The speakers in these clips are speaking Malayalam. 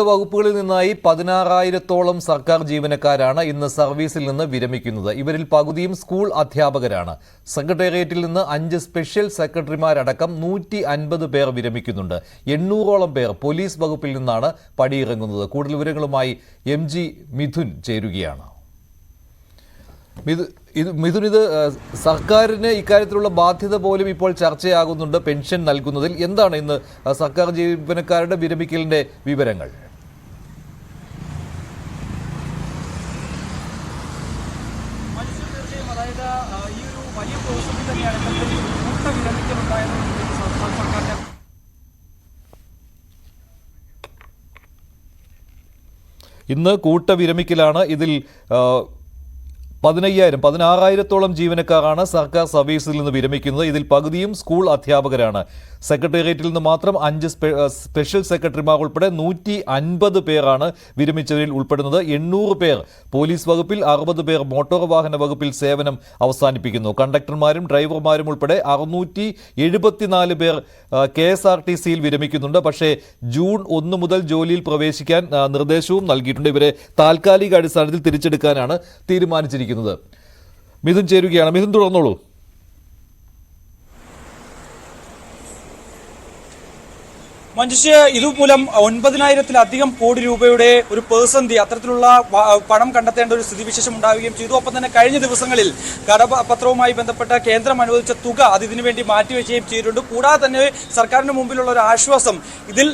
വകുപ്പുകളിൽ നിന്നായി 16,000-ഓളം സർക്കാർ ജീവനക്കാരാണ് ഇന്ന് സർവീസിൽ നിന്ന് വിരമിക്കുന്നത്. ഇവരിൽ പകുതിയും സ്കൂൾ അധ്യാപകരാണ്. സെക്രട്ടേറിയറ്റിൽ നിന്ന് 5 സ്പെഷ്യൽ സെക്രട്ടറിമാരടക്കം 150 പേർ വിരമിക്കുന്നുണ്ട്. 800-ഓളം പേർ പോലീസ് വകുപ്പിൽ നിന്നാണ് പടിയിറങ്ങുന്നത്. കൂടുതൽ വിവരങ്ങളുമായി MG മിഥുൻ ചേരുകയാണ്. മിഥുൻ, ഇത് സർക്കാരിന് ഇക്കാര്യത്തിലുള്ള ബാധ്യത പോലും ഇപ്പോൾ ചർച്ചയാകുന്നുണ്ട്. പെൻഷൻ നൽകുന്നതിൽ എന്താണ് ഇന്ന് സർക്കാർ ജീവനക്കാരുടെ വിരമിക്കലിന്റെ വിവരങ്ങൾ? ഇന്ന് കൂട്ടവിരമിക്കലാണ്. ഇതിൽ 16,000-ഓളം ജീവനക്കാരാണ് സർക്കാർ സർവീസിൽ നിന്ന് വിരമിക്കുന്നത്. ഇതിൽ പകുതിയും സ്കൂൾ അധ്യാപകരാണ്. സെക്രട്ടേറിയറ്റിൽ നിന്ന് മാത്രം 5 സ്പെഷ്യൽ സെക്രട്ടറിമാർ ഉൾപ്പെടെ 150 പേരാണ് വിരമിച്ചവരിൽ ഉൾപ്പെടുന്നത്. 800 പേർ പോലീസ് വകുപ്പിൽ, 60 പേർ മോട്ടോർ വാഹന വകുപ്പിൽ സേവനം അവസാനിപ്പിക്കുന്നു. കണ്ടക്ടർമാരും ഡ്രൈവർമാരും ഉൾപ്പെടെ 674 പേർ KSRTCയിൽ വിരമിക്കുന്നുണ്ട്. പക്ഷേ ജൂൺ 1 മുതൽ ജോലിയിൽ പ്രവേശിക്കാൻ നിർദ്ദേശവും നൽകിയിട്ടുണ്ട്. ഇവരെ താൽക്കാലിക അടിസ്ഥാനത്തിൽ തിരിച്ചെടുക്കാനാണ് തീരുമാനിച്ചിരിക്കുന്നത്. മിഥുൻ ചേരുകയാണ്. മിഥുൻ, തുടർന്നോളൂ. മഞ്ജുഷ്, ഇതുമൂലം 9,000-ലധികം കോടി രൂപയുടെ ഒരു പ്രതിസന്ധി, അത്തരത്തിലുള്ള പണം കണ്ടെത്തേണ്ട ഒരു സ്ഥിതിവിശേഷം ഉണ്ടാവുകയും ചെയ്തു. ഒപ്പം തന്നെ കഴിഞ്ഞ ദിവസങ്ങളിൽ കടപത്രവുമായി ബന്ധപ്പെട്ട കേന്ദ്രം അനുവദിച്ച തുക അത് ഇതിനുവേണ്ടി മാറ്റിവെക്കുകയും ചെയ്തിട്ടുണ്ട്. കൂടാതെ തന്നെ സർക്കാരിന് മുമ്പിലുള്ള ഒരു ആശ്വാസം, ഇതിൽ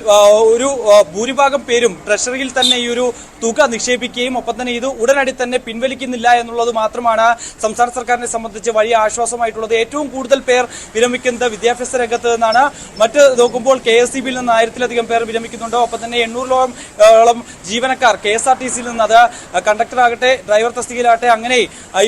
ഒരു ഭൂരിഭാഗം പേരും ട്രഷറിയിൽ തന്നെ ഈ ഒരു തുക നിക്ഷേപിക്കുകയും ഒപ്പം തന്നെ ഇത് ഉടനടി തന്നെ പിൻവലിക്കുന്നില്ല എന്നുള്ളത് മാത്രമാണ് സംസ്ഥാന സർക്കാരിനെ സംബന്ധിച്ച് വലിയ ആശ്വാസമായിട്ടുള്ളത്. ഏറ്റവും കൂടുതൽ പേർ വിരമിക്കുന്നത് വിദ്യാഭ്യാസ രംഗത്ത് നിന്നാണ്. മറ്റ് നോക്കുമ്പോൾ KSEBയിൽ നിന്ന് 1,000-ലധികം പേർ വിരമിക്കുന്നുണ്ട്. ഒപ്പം തന്നെ 800-ഓളം ജീവനക്കാർ KSRTCയിൽ നിന്ന്, അത് കണ്ടക്ടറാകട്ടെ ഡ്രൈവർ തസ്തികയിലാകട്ടെ, അങ്ങനെ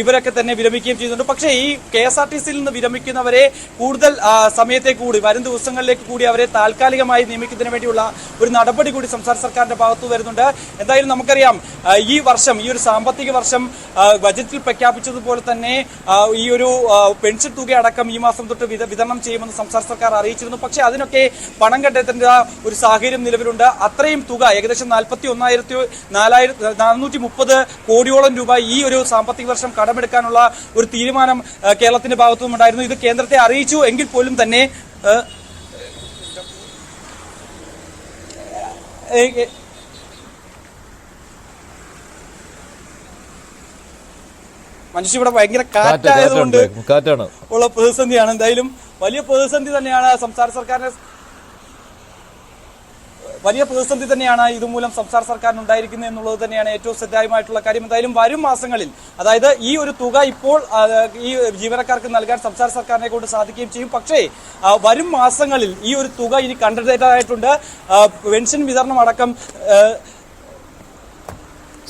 ഇവരൊക്കെ തന്നെ വിരമിക്കുകയും ചെയ്യുന്നുണ്ട്. പക്ഷേ ഈ KSRTCയിൽ നിന്ന് വിരമിക്കുന്നവരെ കൂടുതൽ സമയത്തേക്ക് കൂടി, വരും ദിവസങ്ങളിലേക്ക് കൂടി അവരെ താൽക്കാലികമായി നിയമിക്കുന്നതിന് വേണ്ടിയുള്ള ഒരു നടപടി കൂടി സംസ്ഥാന സർക്കാരിന്റെ ഭാഗത്തു വരുന്നുണ്ട്. എന്തായാലും നമുക്കറിയാം, ഈ വർഷം, ഈ ഒരു സാമ്പത്തിക വർഷം ബജറ്റിൽ പ്രഖ്യാപിച്ചതുപോലെ തന്നെ ഈ ഒരു പെൻഷൻ തുക അടക്കം ഈ മാസം തൊട്ട് വിതരണം ചെയ്യുമെന്ന് സംസ്ഥാന സർക്കാർ അറിയിച്ചിരുന്നു. പക്ഷേ അതിനൊക്കെ പണം കണ്ടെത്തേണ്ട ഒരു സാഹചര്യം നിലവിലുണ്ട്. അത്രയും തുക, ഏകദേശം 41,430 കോടിയോളം രൂപ ഈ ഒരു സാമ്പത്തിക വർഷം കടമെടുക്കാനുള്ള ഒരു തീരുമാനം കേരളത്തിന്റെ ഭാഗത്തുനിന്നും ഉണ്ടായിരുന്നു. ഇത് കേന്ദ്രത്തെ അറിയിച്ചു എങ്കിൽ പോലും തന്നെ മനുഷ്യ ഇവിടെ ഭയങ്കര കാറ്റായതുകൊണ്ട് ഉള്ള പ്രതിസന്ധിയാണ്. എന്തായാലും വലിയ പ്രതിസന്ധി തന്നെയാണ് ഇതുമൂലം സംസ്ഥാന സർക്കാരിന് ഉണ്ടായിരിക്കുന്നത് എന്നുള്ളത് തന്നെയാണ് ഏറ്റവും ശ്രദ്ധേയമായിട്ടുള്ള കാര്യം. എന്തായാലും വരും മാസങ്ങളിൽ, അതായത് ഈ ഒരു തുക ഇപ്പോൾ ഈ ജീവനക്കാർക്ക് നൽകാൻ സംസ്ഥാന സർക്കാരിനെ കൊണ്ട് സാധിക്കുകയും ചെയ്യും. പക്ഷേ വരും മാസങ്ങളിൽ ഈ ഒരു തുക ഇനി കണ്ടെത്തേണ്ടതായിട്ടുണ്ട്. പെൻഷൻ വിതരണം അടക്കം.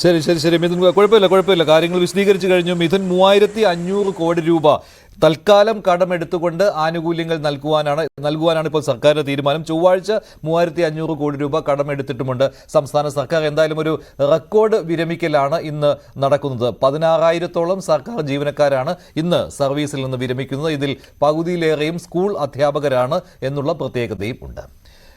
ശരി മിഥുൻ, കുഴപ്പമില്ല, കാര്യങ്ങൾ വിശദീകരിച്ചു കഴിഞ്ഞു. മിഥുൻ, 3,500 കോടി രൂപ തൽക്കാലം കടമെടുത്തുകൊണ്ട് ആനുകൂല്യങ്ങൾ നൽകുവാനാണ് ഇപ്പോൾ സർക്കാരിന്റെ തീരുമാനം. ചൊവ്വാഴ്ച 3,500 കോടി രൂപ കടമെടുത്തിട്ടുമുണ്ട് സംസ്ഥാന സർക്കാർ. എന്തായാലും ഒരു റെക്കോർഡ് വിരമിക്കലാണ് ഇന്ന് നടക്കുന്നത്. 16,000-ഓളം സർക്കാർ ജീവനക്കാരാണ് ഇന്ന് സർവീസിൽ നിന്ന് വിരമിക്കുന്നത്. ഇതിൽ പകുതിയിലേറെയും സ്കൂൾ അധ്യാപകരാണ് എന്നുള്ള പ്രത്യേകതയും ഉണ്ട്.